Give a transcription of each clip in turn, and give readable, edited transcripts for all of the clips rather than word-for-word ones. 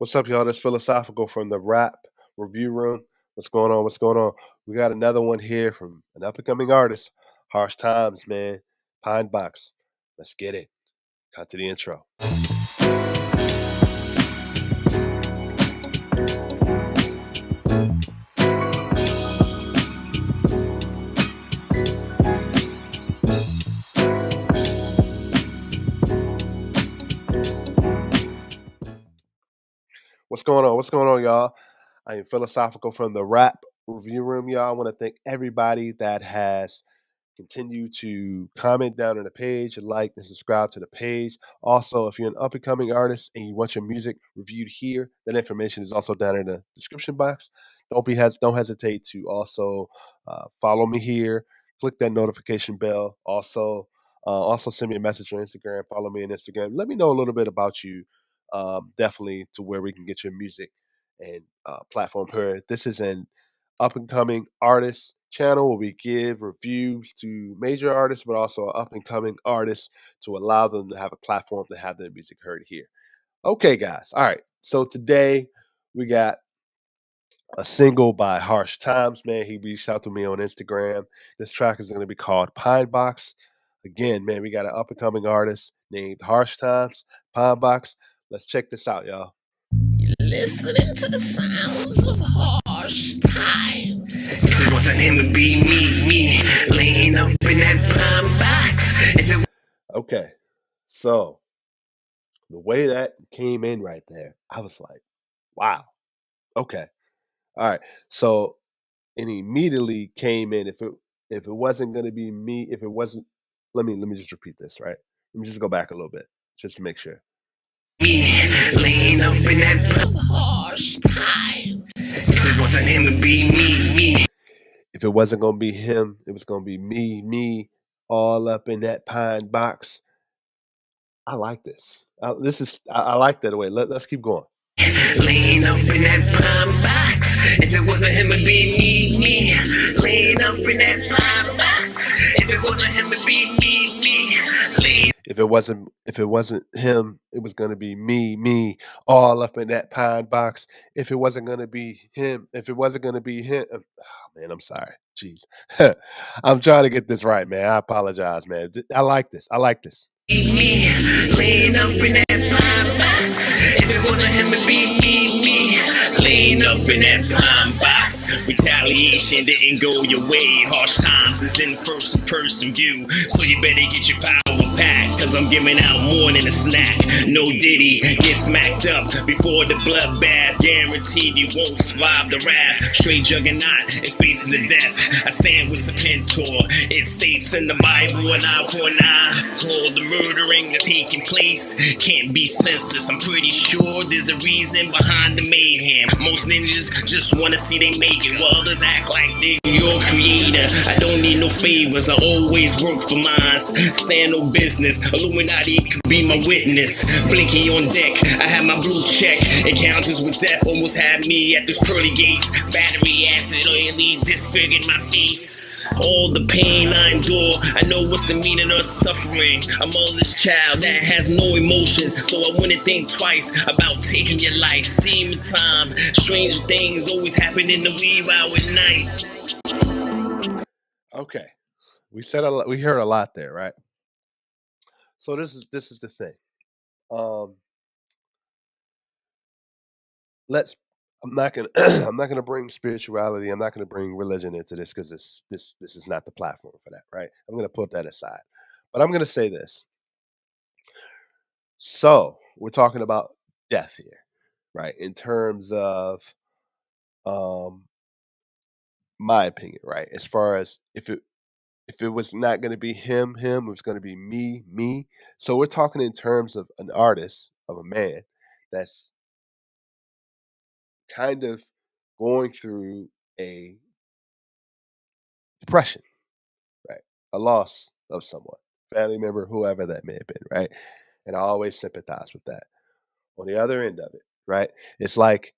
What's up, y'all? This Philosophical from the Rap Review Room. What's going on? What's going on? We got another one here from an up and coming artist, Harsh Tymez, man. Pine Box. Let's get it. Cut to the intro. What's going on? What's going on, y'all? I am Philosophical from the Rap Review Room, y'all. I want to thank everybody that has continue to comment down on the page, like and subscribe to the page. Also, if you're an up and coming artist and you want your music reviewed here, that information is also down in the description box. Don't hesitate to also follow me here. Click that notification bell. Also send me a message on Instagram. Follow me on Instagram. Let me know a little bit about you. Definitely to where we can get your music and platform heard. This is an up and coming artist channel where we give reviews to major artists, but also up and coming artists to allow them to have a platform to have their music heard here. Okay, guys. All right. So today we got a single by Harsh Tymez, man. He reached out to me on Instagram. This track is going to be called Pine Box. Again, man, we got an up and coming artist named Harsh Tymez, Pine Box. Let's check this out, y'all. Listening to the sounds of harsh times. If it wasn't him, it'd be me, laying up in that pine box. Okay, so the way that came in right there, I was like, wow. Okay. All right. So and immediately came in. If it wasn't gonna be me, if it wasn't let me just repeat this, right? Let me just go back a little bit just to make sure. Me, laying up in that harsh times. If it wasn't him, it'd be me. If it wasn't gonna be him, it was gonna be me, all up in that pine box. I like this. I like that way. Let's keep going. Laying up in that pine box. If it wasn't him, it'd be me. Laying up in that pine box. If it wasn't him, it'd be me. If it wasn't him, it was gonna be me, all up in that pine box. If it wasn't gonna be him, if it wasn't gonna be him, oh, man, I'm sorry. Jeez, I'm trying to get this right, man. I apologize, man. I like this. I like this. Me, laying up in that pine box. If it wasn't him, it'd be me, laying up in that pine box. Retaliation didn't go your way. Harsh Tymez is in first person view, so you better get your power back, cause I'm giving out more than a snack. No Diddy, get smacked up before the bloodbath. Guaranteed you won't survive the wrath. Straight juggernaut is facing the death. I stand with Serpentor. It states in the Bible, an eye for an eye. Told the murdering that's taking place can't be senseless. I'm pretty sure there's a reason behind the mayhem. Most ninjas just wanna see they make it, while others act like they're your creator. I don't need no favors, I always work for mine. Stand no business, Illuminati could be my witness. Blinky on deck, I have my blue check. Encounters with death almost had me at this pearly gates. Battery acid oily disfigured my face. All the pain I endure, I know what's the meaning of suffering. A motherless child that has no emotions, so I wouldn't think twice about taking your life. Demon time, strange things always happen in the wee hour at night. Okay, we heard a lot there, right? So this is the thing. Um, let's. I'm not gonna I'm not gonna bring spirituality. I'm not gonna bring religion into this because this is not the platform for that, right? I'm gonna put that aside. But I'm gonna say this. So we're talking about death here, right? In terms of um my opinion, right? As far as if it was not going to be him, it was going to be me. So we're talking in terms of an artist, of a man that's kind of going through a depression, right? A loss of someone, family member, whoever that may have been, right? And I always sympathize with that. On the other end of it, right? It's like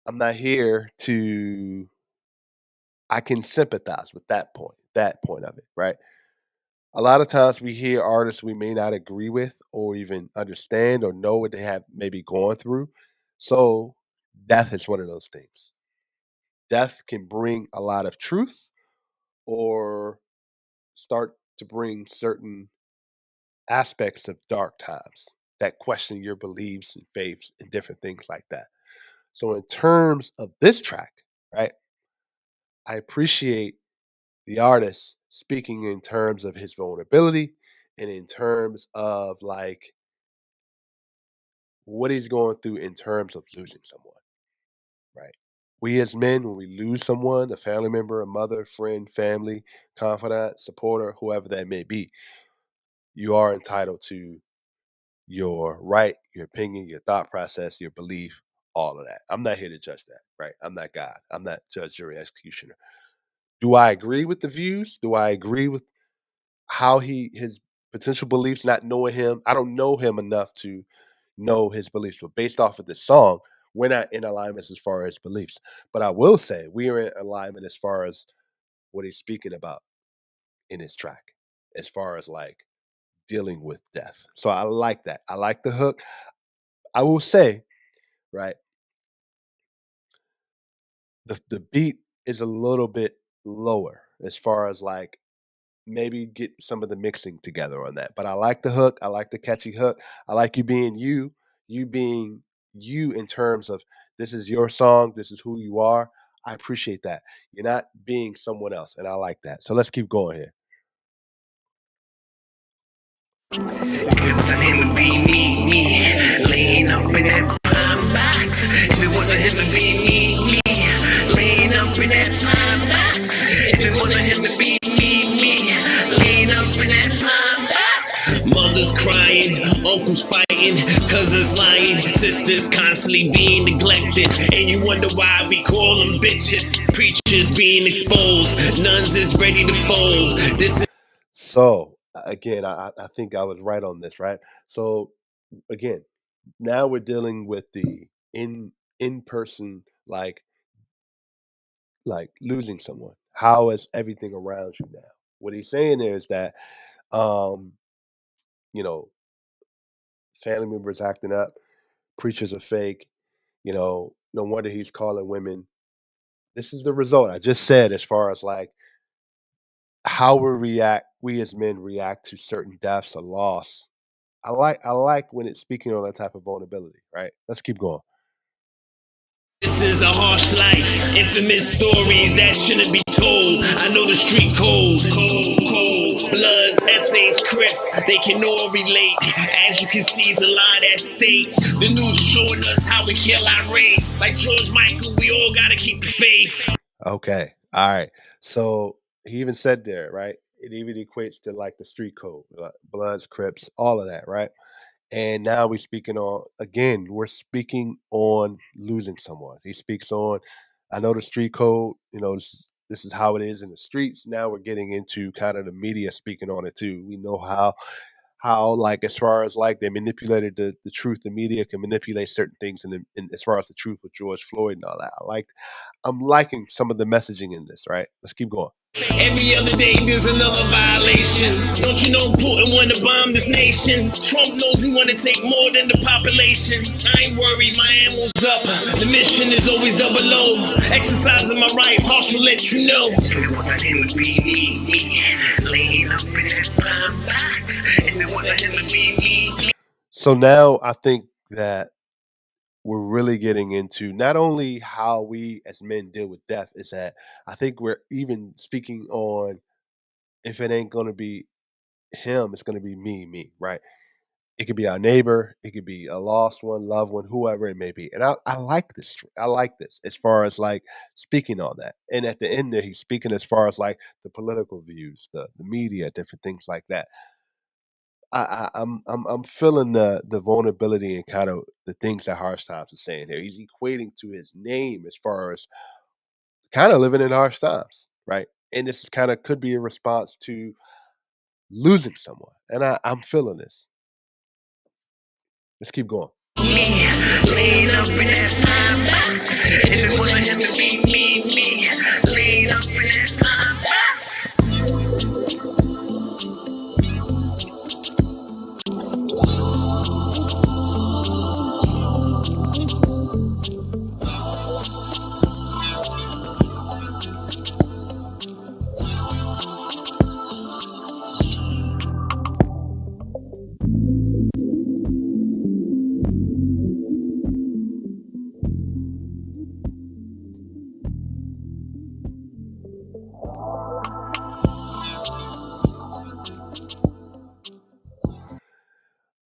I'm not here to I can sympathize with that point of it, right? A lot of times we hear artists we may not agree with or even understand or know what they have maybe gone through. So death is one of those things. Death can bring a lot of truth or start to bring certain aspects of dark times that question your beliefs and faiths and different things like that. So in terms of this track, right, I appreciate the artist speaking in terms of his vulnerability and in terms of like what he's going through in terms of losing someone, right? We as men, when we lose someone, a family member, a mother, friend, family, confidant, supporter, whoever that may be, you are entitled to your right, your opinion, your thought process, your belief, all of that. I'm not here to judge that, right? I'm not God. I'm not judge, jury, executioner. Do I agree with the views? Do I agree with how his potential beliefs, not knowing him? I don't know him enough to know his beliefs, but based off of this song, we're not in alignment as far as beliefs. But I will say we are in alignment as far as what he's speaking about in his track, as far as like dealing with death. So I like that. I like the hook. I will say, right, the beat is a little bit lower as far as like maybe get some of the mixing together on that. But I like the hook. I like the catchy hook. I like you being you in terms of this is your song, this is who you are. I appreciate that. You're not being someone else, and I like that. So let's keep going here. Him would be me, laying up in that pine box. If it wasn't him, it'd be me, laying up in that pine box. If it wasn't him, it'd be me, laying up in that pine box. Mothers crying, uncles fighting, cousins lying, sisters constantly being neglected. And you wonder why we call them bitches. Preachers being exposed, nuns is ready to fold. This is So again, I think I was right on this, right? So again, now we're dealing with the in person like losing someone. How is everything around you now? What he's saying is that um, you know, family members acting up, preachers are fake, no wonder he's calling women. This is the result. I just said as far as like how we as men react to certain deaths or loss. I like when it's speaking on that type of vulnerability, right? Let's keep going. This is a harsh life, infamous stories that shouldn't be told. I know the street code, cold. Bloods, essays, crips, they can all relate. As you can see, it's a lot at stake. The news is showing us how we kill our race. Like George Michael, we all gotta keep the faith. Okay. All right. So he even said there, right? It even equates to like the street code, like Bloods, Crips, all of that, right? And now we're speaking on again, we're speaking on losing someone. He speaks on, I know the street code, this is how it is in the streets. Now we're getting into kind of the media speaking on it too. We know how like as far as like they manipulated the truth, the media can manipulate certain things in as far as the truth with George Floyd and all that. I'm liking some of the messaging in this, right? Let's keep going. Every other day there's another violation. Don't you know Putin wanna bomb this nation? Trump knows we wanna take more than the population. I ain't worried, my ammo's up. The mission is always double O. Exercising my rights, Harsh will let you know. If it wasn't him, it'd be me, laying up in that pine box. If it wasn't him, it'd be me. So now I think that we're really getting into not only how we as men deal with death, is that I think we're even speaking on if it ain't gonna be him, it's gonna be me, right? It could be our neighbor, it could be a lost one, loved one, whoever it may be. And I like this. I like this as far as like speaking on that. And at the end there, he's speaking as far as like the political views, the media, different things like that. I'm feeling the vulnerability and kind of the things that Harsh Times is saying here. He's equating to his name as far as kind of living in harsh times, right? And this kind of could be a response to losing someone. And I'm feeling this. Let's keep going. Laying up in that pine box. If it wasn't him, it'd be me, laying up in that pine box.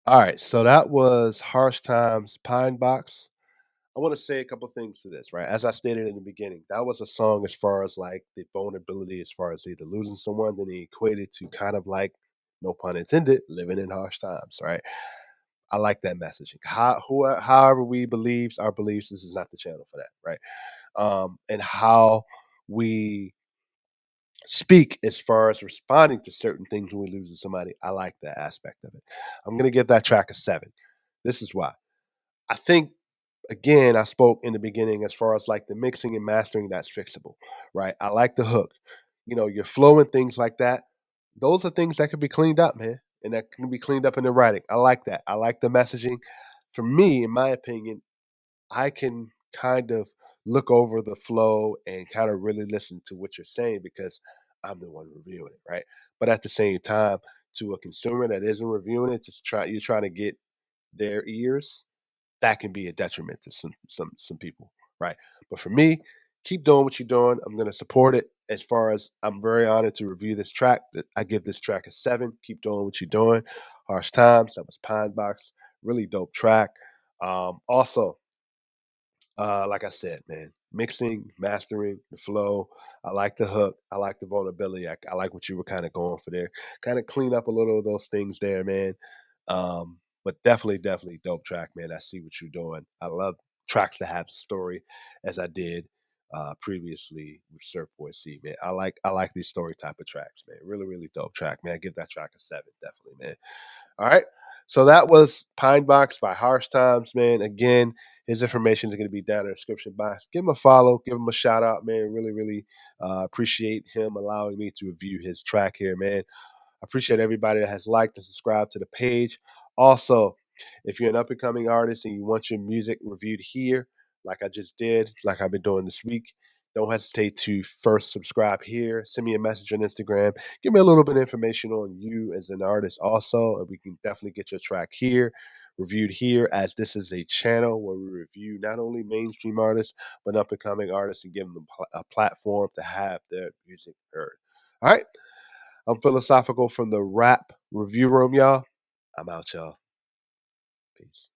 All right, so that was Harsh Times Pine Box. I want to say a couple things to this, right? As I stated in the beginning, that was a song as far as like the vulnerability, as far as either losing someone, then he equated to kind of like, no pun intended, living in harsh times, right? I like that messaging. However we believes our beliefs, this is not the channel for that, right? And how we speak as far as responding to certain things when we lose somebody. I like that aspect of it. I'm gonna give that track a 7. This is why. I think again, I spoke in the beginning as far as like the mixing and mastering that's fixable, right? I like the hook. You know, your flow and things like that. Those are things that can be cleaned up, man. And that can be cleaned up in the writing. I like that. I like the messaging. For me, in my opinion, I can kind of look over the flow and kind of really listen to what you're saying because I'm the one reviewing it, right? But at the same time, to a consumer that isn't reviewing it, you're trying to get their ears, that can be a detriment to some people, right? But for me, keep doing what you're doing. I'm gonna support it. As far as I'm very honored to review this track. I give this track a 7. Keep doing what you're doing. Harsh Times. That was Pine Box. Really dope track. Also, like I said, man, mixing, mastering, the flow. I like the hook. I like the vulnerability. I like what you were kind of going for there. Kind of clean up a little of those things there, man. But definitely dope track, man. I see what you're doing. I love tracks that have a story, as I did previously with Surf Boy C, man. I like these story type of tracks, man. Really dope track, man. I give that track a 7, definitely, man. All right. So that was Pine Box by Harsh Times, man. Again, his information is going to be down in the description box. Give him a follow, give him a shout out, man. Really appreciate him allowing me to review his track here, man. I appreciate everybody that has liked and subscribed to the page. Also, if you're an up and coming artist and you want your music reviewed here, like I just did, like I've been doing this week, don't hesitate to first subscribe here. Send me a message on Instagram. Give me a little bit of information on you as an artist, also, and we can definitely get your track here, reviewed here, as this is a channel where we review not only mainstream artists, but up and coming artists and give them a platform to have their music heard. All right. I'm philosophical from the rap review room, y'all. I'm out, y'all. Peace.